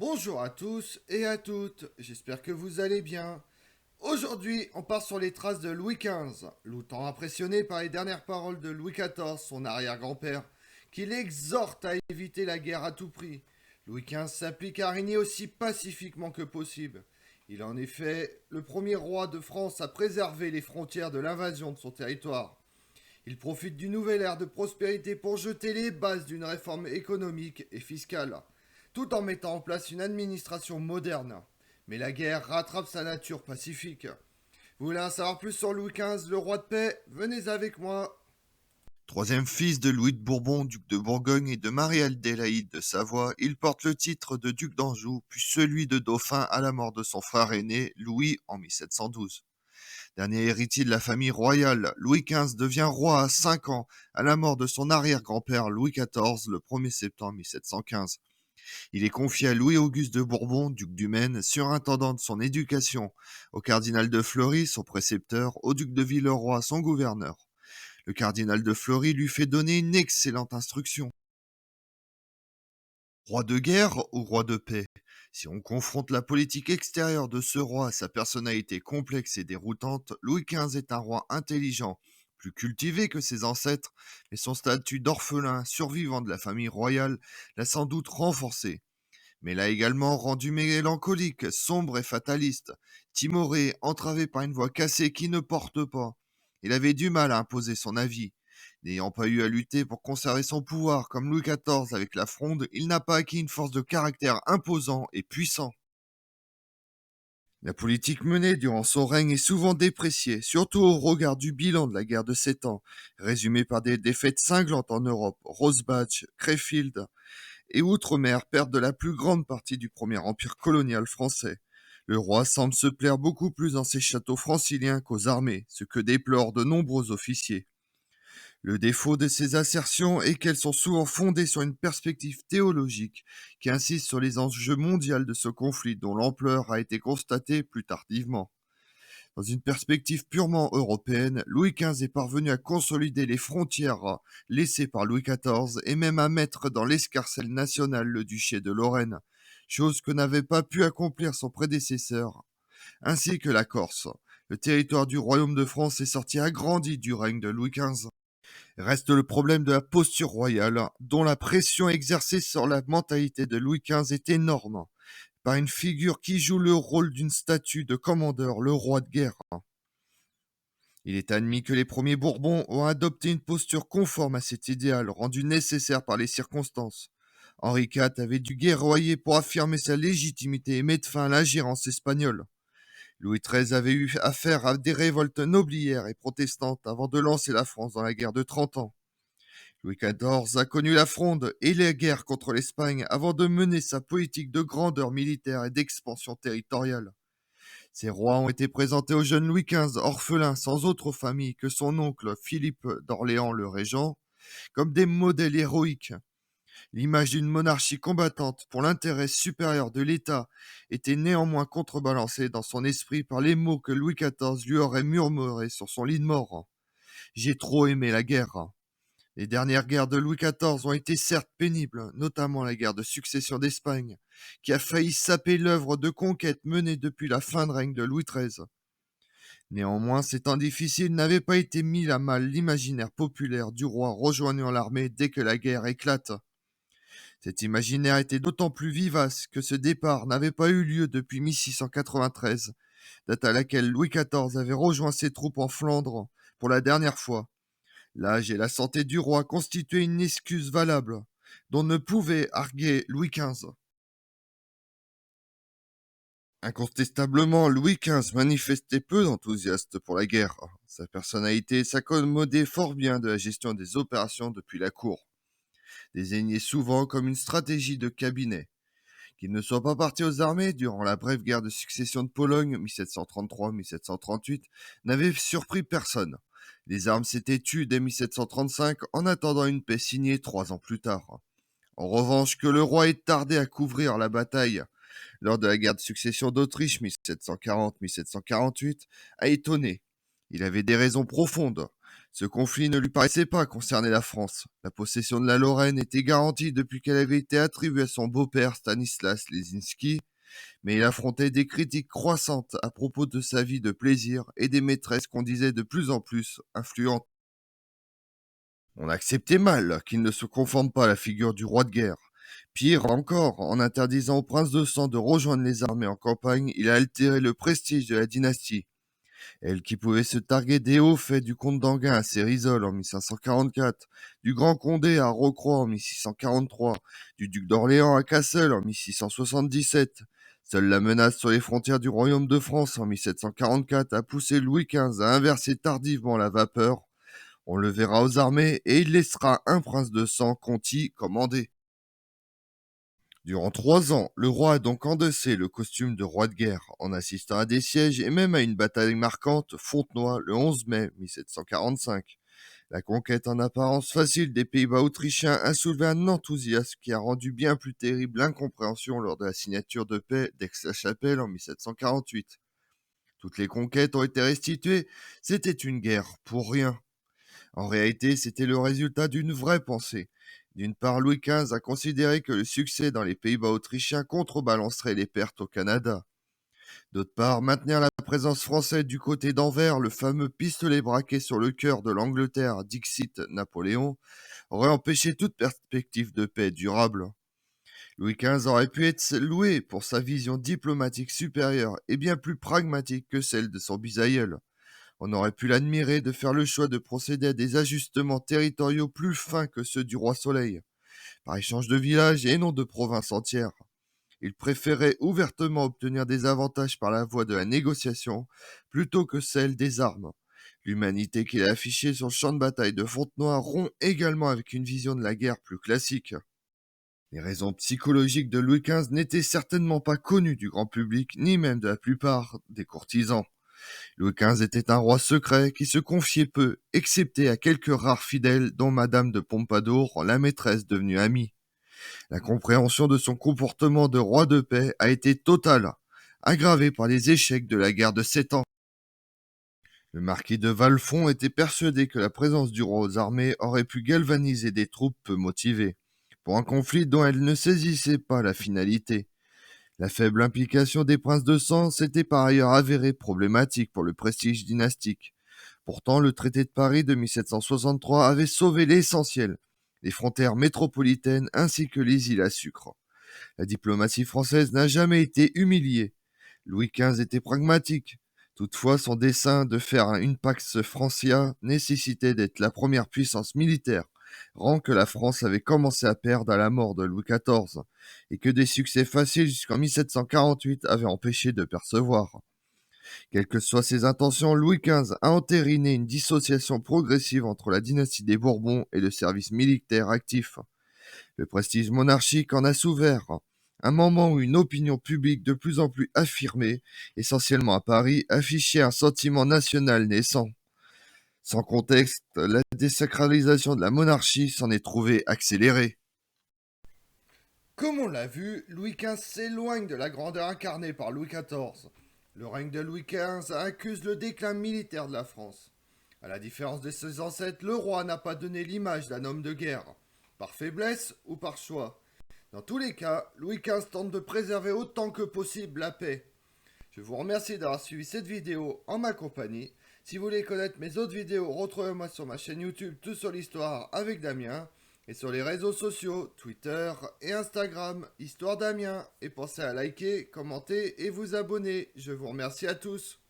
Bonjour à tous et à toutes, j'espère que vous allez bien. Aujourd'hui, on part sur les traces de Louis XV, longtemps impressionné par les dernières paroles de Louis XIV, son arrière-grand-père, qui l'exhorte à éviter la guerre à tout prix. Louis XV s'applique à régner aussi pacifiquement que possible. Il est en effet le premier roi de France à préserver les frontières de l'invasion de son territoire. Il profite d'une nouvelle ère de prospérité pour jeter les bases d'une réforme économique et fiscale, tout en mettant en place une administration moderne. Mais la guerre rattrape sa nature pacifique. Vous voulez en savoir plus sur Louis XV, le roi de paix? Venez avec moi. Troisième fils de Louis de Bourbon, duc de Bourgogne et de Marie-Adélaïde de Savoie, il porte le titre de duc d'Anjou, puis celui de dauphin à la mort de son frère aîné, Louis, en 1712. Dernier héritier de la famille royale, Louis XV devient roi à 5 ans, à la mort de son arrière-grand-père Louis XIV le 1er septembre 1715. Il est confié à Louis-Auguste de Bourbon, duc du Maine, surintendant de son éducation, au cardinal de Fleury, son précepteur, au duc de Villeroy, son gouverneur. Le cardinal de Fleury lui fait donner une excellente instruction. Roi de guerre ou roi de paix? Si on confronte la politique extérieure de ce roi à sa personnalité complexe et déroutante, Louis XV est un roi intelligent, plus cultivé que ses ancêtres, mais son statut d'orphelin survivant de la famille royale l'a sans doute renforcé. Mais l'a également rendu mélancolique, sombre et fataliste, timoré, entravé par une voix cassée qui ne porte pas. Il avait du mal à imposer son avis. N'ayant pas eu à lutter pour conserver son pouvoir comme Louis XIV avec la Fronde, il n'a pas acquis une force de caractère imposant et puissant. La politique menée durant son règne est souvent dépréciée, surtout au regard du bilan de la guerre de 7 ans, résumé par des défaites cinglantes en Europe, Rosbach, Crefeld et Outre-mer perdent la plus grande partie du premier empire colonial français. Le roi semble se plaire beaucoup plus dans ses châteaux franciliens qu'aux armées, ce que déplorent de nombreux officiers. Le défaut de ces assertions est qu'elles sont souvent fondées sur une perspective théologique qui insiste sur les enjeux mondiaux de ce conflit dont l'ampleur a été constatée plus tardivement. Dans une perspective purement européenne, Louis XV est parvenu à consolider les frontières laissées par Louis XIV et même à mettre dans l'escarcelle nationale le duché de Lorraine, chose que n'avait pas pu accomplir son prédécesseur, ainsi que la Corse. Le territoire du royaume de France est sorti agrandi du règne de Louis XV. Reste le problème de la posture royale, dont la pression exercée sur la mentalité de Louis XV est énorme, par une figure qui joue le rôle d'une statue de commandeur, le roi de guerre. Il est admis que les premiers Bourbons ont adopté une posture conforme à cet idéal, rendu nécessaire par les circonstances. Henri IV avait dû guerroyer pour affirmer sa légitimité et mettre fin à l'ingérence espagnole. Louis XIII avait eu affaire à des révoltes nobiliaires et protestantes avant de lancer la France dans la guerre de 30 ans. Louis XIV a connu la Fronde et les guerres contre l'Espagne avant de mener sa politique de grandeur militaire et d'expansion territoriale. Ces rois ont été présentés au jeune Louis XV, orphelin sans autre famille que son oncle Philippe d'Orléans le Régent, comme des modèles héroïques. L'image d'une monarchie combattante pour l'intérêt supérieur de l'État était néanmoins contrebalancée dans son esprit par les mots que Louis XIV lui aurait murmurés sur son lit de mort. J'ai trop aimé la guerre. Les dernières guerres de Louis XIV ont été certes pénibles, notamment la guerre de succession d'Espagne, qui a failli saper l'œuvre de conquête menée depuis la fin de règne de Louis XIII. Néanmoins, ces temps difficiles n'avaient pas été mis à mal l'imaginaire populaire du roi rejoignant l'armée dès que la guerre éclate. Cet imaginaire était d'autant plus vivace que ce départ n'avait pas eu lieu depuis 1693, date à laquelle Louis XIV avait rejoint ses troupes en Flandre pour la dernière fois. L'âge et la santé du roi constituaient une excuse valable, dont ne pouvait arguer Louis XV. Incontestablement, Louis XV manifestait peu d'enthousiasme pour la guerre. Sa personnalité s'accommodait fort bien de la gestion des opérations depuis la cour, désignée souvent comme une stratégie de cabinet. Qu'il ne soit pas parti aux armées durant la brève guerre de succession de Pologne 1733-1738 n'avait surpris personne. Les armes s'étaient tues dès 1735 en attendant une paix signée 3 ans plus tard. En revanche, que le roi ait tardé à couvrir la bataille lors de la guerre de succession d'Autriche 1740-1748 a étonné. Il avait des raisons profondes. Ce conflit ne lui paraissait pas concerner la France. La possession de la Lorraine était garantie depuis qu'elle avait été attribuée à son beau-père Stanislas Lesinski, mais il affrontait des critiques croissantes à propos de sa vie de plaisir et des maîtresses qu'on disait de plus en plus influentes. On acceptait mal qu'il ne se conforme pas à la figure du roi de guerre. Pire encore, en interdisant au prince de sang de rejoindre les armées en campagne, il a altéré le prestige de la dynastie. Elle qui pouvait se targuer des hauts faits du comte d'Anguin à Cérizol en 1544, du grand Condé à Rocroi en 1643, du duc d'Orléans à Cassel en 1677. Seule la menace sur les frontières du royaume de France en 1744 a poussé Louis XV à inverser tardivement la vapeur. On le verra aux armées et il laissera un prince de sang Conti commander. Durant 3 ans, le roi a donc endossé le costume de roi de guerre, en assistant à des sièges et même à une bataille marquante, Fontenoy, le 11 mai 1745. La conquête en apparence facile des Pays-Bas autrichiens a soulevé un enthousiasme qui a rendu bien plus terrible l'incompréhension lors de la signature de paix d'Aix-la-Chapelle en 1748. Toutes les conquêtes ont été restituées, c'était une guerre pour rien. En réalité, c'était le résultat d'une vraie pensée. D'une part, Louis XV a considéré que le succès dans les Pays-Bas autrichiens contrebalancerait les pertes au Canada. D'autre part, maintenir la présence française du côté d'Anvers, le fameux pistolet braqué sur le cœur de l'Angleterre, Dixit Napoléon, aurait empêché toute perspective de paix durable. Louis XV aurait pu être loué pour sa vision diplomatique supérieure et bien plus pragmatique que celle de son bisaïeul. On aurait pu l'admirer de faire le choix de procéder à des ajustements territoriaux plus fins que ceux du roi Soleil, par échange de villages et non de provinces entières. Il préférait ouvertement obtenir des avantages par la voie de la négociation plutôt que celle des armes. L'humanité qu'il a affichée sur le champ de bataille de Fontenoy rompt également avec une vision de la guerre plus classique. Les raisons psychologiques de Louis XV n'étaient certainement pas connues du grand public, ni même de la plupart des courtisans. Louis XV était un roi secret qui se confiait peu, excepté à quelques rares fidèles dont Madame de Pompadour, la maîtresse devenue amie. La compréhension de son comportement de roi de paix a été totale, aggravée par les échecs de la guerre de 7 ans. Le marquis de Valfond était persuadé que la présence du roi aux armées aurait pu galvaniser des troupes peu motivées, pour un conflit dont elles ne saisissaient pas la finalité. La faible implication des princes de sang s'était par ailleurs avérée problématique pour le prestige dynastique. Pourtant, le traité de Paris de 1763 avait sauvé l'essentiel, les frontières métropolitaines ainsi que les îles à sucre. La diplomatie française n'a jamais été humiliée. Louis XV était pragmatique. Toutefois, son dessein de faire une Pax Francia nécessitait d'être la première puissance militaire, rang que la France avait commencé à perdre à la mort de Louis XIV, et que des succès faciles jusqu'en 1748 avaient empêché de percevoir. Quelles que soient ses intentions, Louis XV a entériné une dissociation progressive entre la dynastie des Bourbons et le service militaire actif. Le prestige monarchique en a souffert. Un moment où une opinion publique de plus en plus affirmée, essentiellement à Paris, affichait un sentiment national naissant. Sans contexte, la désacralisation de la monarchie s'en est trouvée accélérée. Comme on l'a vu, Louis XV s'éloigne de la grandeur incarnée par Louis XIV. Le règne de Louis XV accuse le déclin militaire de la France. À la différence de ses ancêtres, le roi n'a pas donné l'image d'un homme de guerre, par faiblesse ou par choix. Dans tous les cas, Louis XV tente de préserver autant que possible la paix. Je vous remercie d'avoir suivi cette vidéo en ma compagnie. Si vous voulez connaître mes autres vidéos, retrouvez-moi sur ma chaîne YouTube Tout sur l'Histoire avec Damien et sur les réseaux sociaux Twitter et Instagram Histoire Damien. Et pensez à liker, commenter et vous abonner. Je vous remercie à tous.